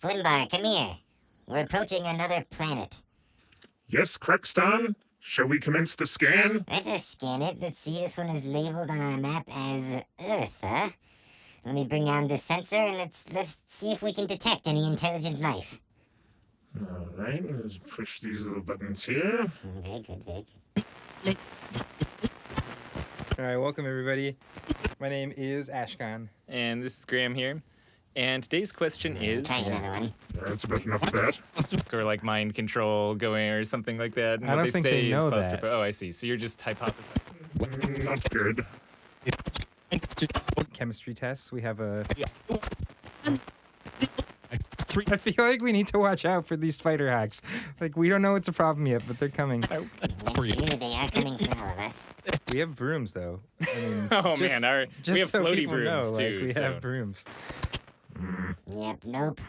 Flimbar, come here. We're approaching another planet. Yes, Crackston? Shall we commence the scan? Let us scan it. Let's see, this one is labeled on our map as Earth, huh? Let me bring down this sensor and let's see if we can detect any intelligent life. All right, let's push these little buttons here. Very good, very good. All right, welcome everybody. My name is Ashkahn. And this is Graham here. And today's question is... Try another one. That's about enough of that. Or like mind control going or something like that. And I what don't think say they know is that. Oh, I see. So you're just hypothesizing. Not good. Chemistry tests. We have a... I feel like we need to watch out for these spider hacks. Like, we don't know it's a problem yet, but they're coming. That's true, they are coming for all of us. We have brooms, though. I mean, Oh, just- man. just We have so floaty people brooms, know, too. Like, we so. have brooms. Yep, nope.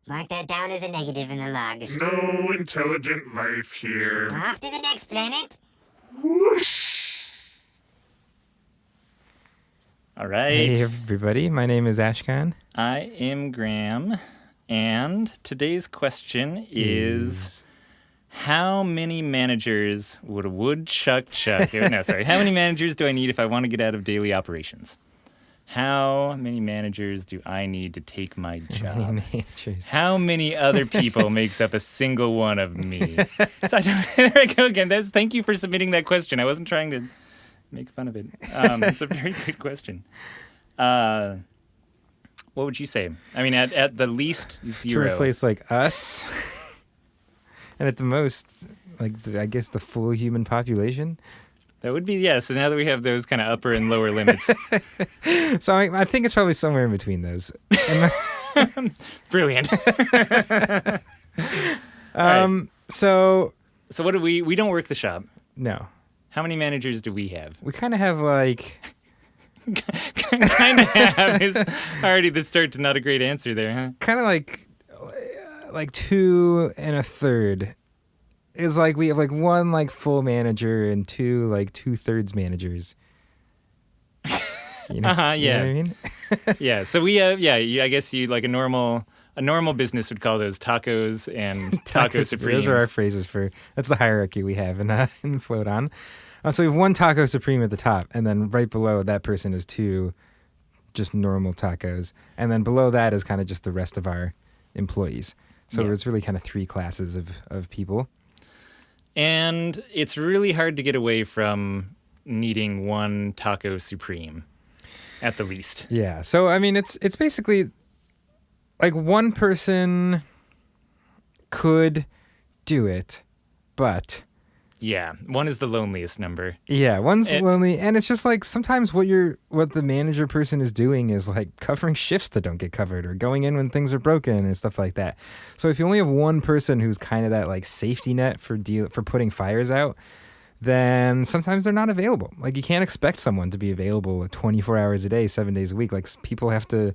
Mark that down as a negative in the logs. No intelligent life here. Off to the next planet. Whoosh! All right. Hey, everybody. My name is Ashkahn. I am Graham. And today's question is... How many managers would a woodchuck chuck? No, sorry. How many managers do I need if I want to get out of daily operations? How many managers do I need to take my job? Many managers. How many other people makes up a single one of me? So there I go again. Thank you for submitting that question. I wasn't trying to make fun of it. It's a very good question. What would you say? I mean, at the least, To zero. replace, like, us. And at the most, like, I guess the full human population. That would be, yeah. So now that we have those kind of upper and lower limits. So I think it's probably somewhere in between those. Brilliant. So So what do we don't work the shop. no, How many managers do we have? we kind of have like Kind of have is already the start to not a great answer there, huh? like 2 1/3 is like we have like one like full manager and two like 2/3 managers. You know, Uh-huh, you know yeah. what I mean? Yeah. So we I guess you like a normal business would call those tacos and taco supremes. Those are our phrases for that's the hierarchy we have in Float On. So we have one taco supreme at the top, and then right below that person is 2 just normal tacos, and then below that is kind of just the rest of our employees. So Yeah. it's really kind of 3 classes of people. And it's really hard to get away from needing one taco supreme at the least. Yeah. So I mean, it's basically like one person could do it, but Yeah. One is the loneliest number. yeah, one's It- lonely, and it's just like sometimes what the manager person is doing is like covering shifts that don't get covered or going in when things are broken and stuff like that. So if you only have one person who's kind of that like safety net for putting fires out, then sometimes they're not available. Like you can't expect someone to be available 24 hours a day, 7 days a week. Like people have to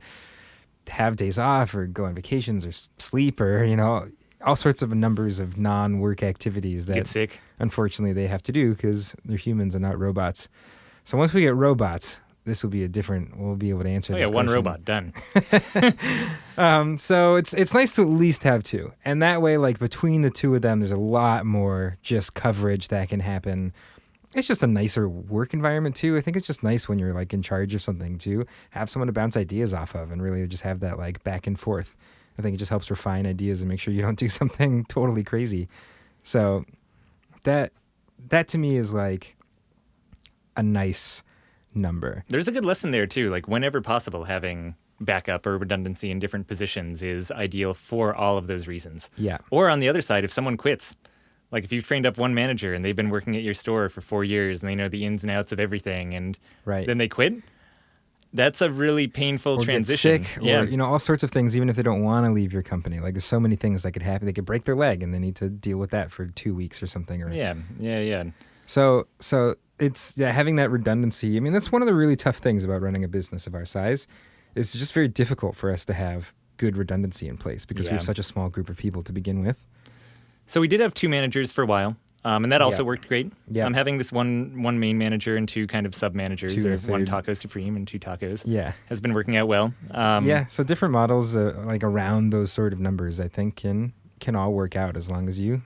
have days off or go on vacations or sleep or, you know, all sorts of numbers of non-work activities that Get sick. unfortunately they have to do because they're humans and not robots. So once we get robots, this will be we'll be able to answer Oh this yeah, one question. robot done. So it's nice to at least have 2. And that way, like between the 2 of them, there's a lot more just coverage that can happen. It's just a nicer work environment too. I think it's just nice when you're like in charge of something to have someone to bounce ideas off of and really just have that like back and forth. I think it just helps refine ideas and make sure you don't do something totally crazy. So that to me is like a nice number. There's a good lesson there too. Like whenever possible, having backup or redundancy in different positions is ideal for all of those reasons. Yeah. Or on the other side, if someone quits, like if you've trained up one manager and they've been working at your store for 4 years and they know the ins and outs of everything, and Right. then they quit, that's a really painful Or transition. get sick, Yeah. or, you know, all sorts of things, even if they don't want to leave your company. Like, there's so many things that could happen. They could break their leg, and they need to deal with that for 2 weeks or something. Or Yeah. So it's having that redundancy. I mean, that's one of the really tough things about running a business of our size. It's just very difficult for us to have good redundancy in place because we have Yeah. such a small group of people to begin with. So we did have 2 managers for a while. And that also Yeah. worked great. Yeah. I'm having this one main manager and two kind of sub-managers, Two or and a one third. taco supreme and two tacos. Yeah. Has been working out well. Yeah, so different models like around those sort of numbers, I think, can all work out as long as you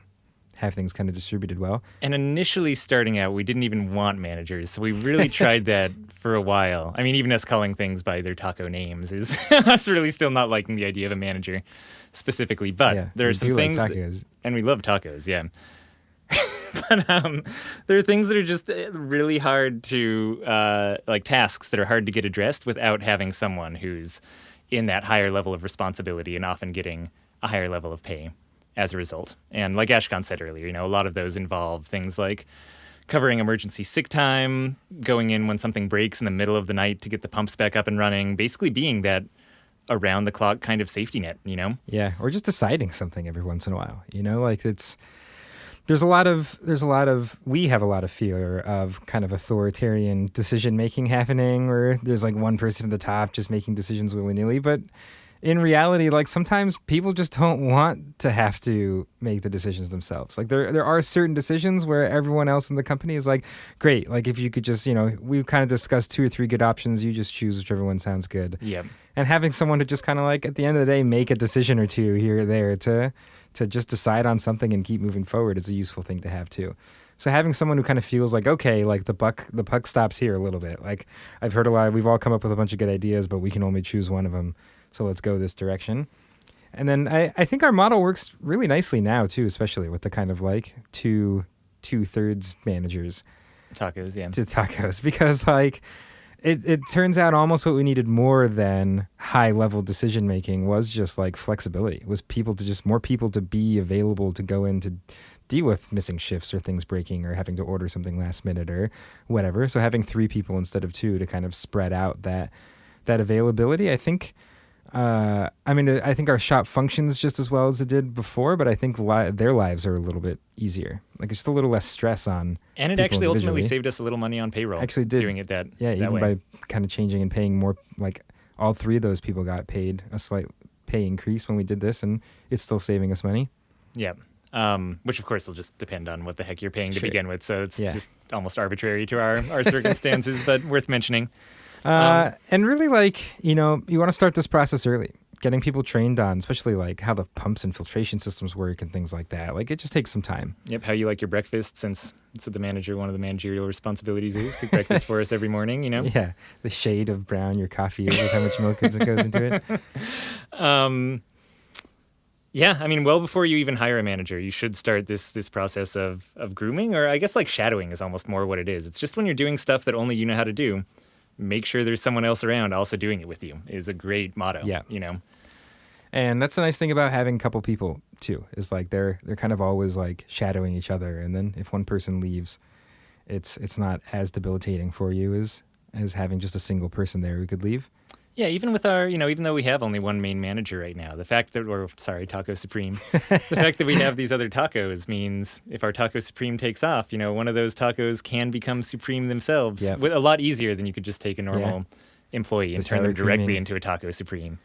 have things kind of distributed well. And initially starting out, we didn't even want managers. So we really tried that for a while. I mean, even us calling things by their taco names is us really still not liking the idea of a manager specifically. But Yeah, there are we some do like things, tacos. and we love tacos, yeah. But there are things that are just really hard to, like tasks that are hard to get addressed without having someone who's in that higher level of responsibility and often getting a higher level of pay as a result. And like Ashkahn said earlier, a lot of those involve things like covering emergency sick time, going in when something breaks in the middle of the night to get the pumps back up and running, basically being that around the clock kind of safety net, Yeah, or just deciding something every once in a while. Like we have a lot of fear of kind of authoritarian decision making happening, where there's like one person at the top just making decisions willy-nilly. But in reality, like sometimes people just don't want to have to make the decisions themselves. Like there are certain decisions where everyone else in the company is like, great, like if you could just, we've kind of discussed 2 or 3 good options, you just choose whichever one sounds good. Yeah. And having someone to just kind of like at the end of the day make a decision or two here or there to just decide on something and keep moving forward is a useful thing to have too. So having someone who kind of feels like, okay, like the buck stops here a little bit. Like I've heard a lot, we've all come up with a bunch of good ideas, but we can only choose one of them. So let's go this direction. And then I think our model works really nicely now too, especially with the kind of like two-thirds managers Tacos, yeah. to tacos, because like it turns out almost what we needed more than high level decision making was just like flexibility, was more people to be available to go in to deal with missing shifts or things breaking or having to order something last minute or whatever. So having 3 people instead of 2 to kind of spread out that availability, I think. I think our shop functions just as well as it did before, but I think their lives are a little bit easier. Like it's just a little less stress on. And it people actually ultimately individually. saved us a little money on payroll. Actually did. Doing it that Even way. by kind of changing and paying more, like all 3 of those people got paid a slight pay increase when we did this, and it's still saving us money. Yeah. Which of course will just depend on what the heck you're paying to Sure. begin with. So it's Yeah. just almost arbitrary to our circumstances, but worth mentioning. And really, like, you want to start this process early, getting people trained on, especially like how the pumps and filtration systems work and things like that. Like it just takes some time. Yep, how you like your breakfast, since that's what one of the managerial responsibilities is. Cook breakfast for us every morning, Yeah, the shade of brown your coffee is with how much milk goes into it. Yeah, I mean, well before you even hire a manager, you should start this process of grooming, or I guess like shadowing is almost more what it is. It's just when you're doing stuff that only you know how to do, make sure there's someone else around also doing it with you is a great motto. Yeah. And that's the nice thing about having a couple people too, is like they're kind of always like shadowing each other. And then if one person leaves, it's not as debilitating for you as having just a single person there who could leave. Yeah, even with our, even though we have only one main manager right now, the fact that, Taco Supreme, the fact that we have these other tacos means if our Taco Supreme takes off, one of those tacos can become Supreme themselves. Yep. With a lot easier than you could just take a normal employee and The turn them sour cream directly in. into a Taco Supreme.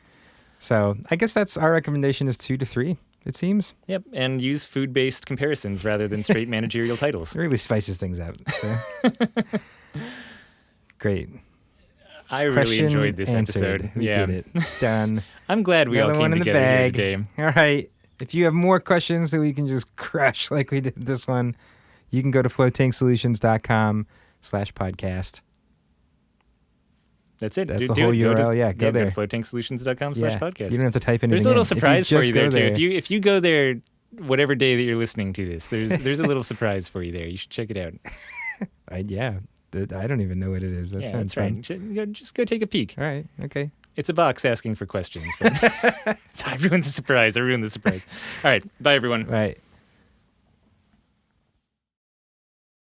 So I guess that's our recommendation is 2 to 3, it seems. Yep, and use food-based comparisons rather than straight managerial titles. It really spices things up. So. Great. I really Question enjoyed this answered. episode. We did it. Done. I'm glad we Another all one came in the together here bag. today. All right. If you have more questions that we can just crush like we did this one, you can go to floatanksolutions.com/podcast. That's it. That's Do the whole it. URL. Yeah, go there. Go to floatanksolutions.com/podcast. You don't have to type anything. There's a little in. If you surprise for just you there go too. If you go there, whatever day that you're listening to this, there's a little surprise for you there. You should check it out. I don't even know what it is. That Yeah, sounds that's fun. right. Just go take a peek. All right. Okay. It's a box asking for questions. But so I ruined the surprise. All right. Bye, everyone. All right.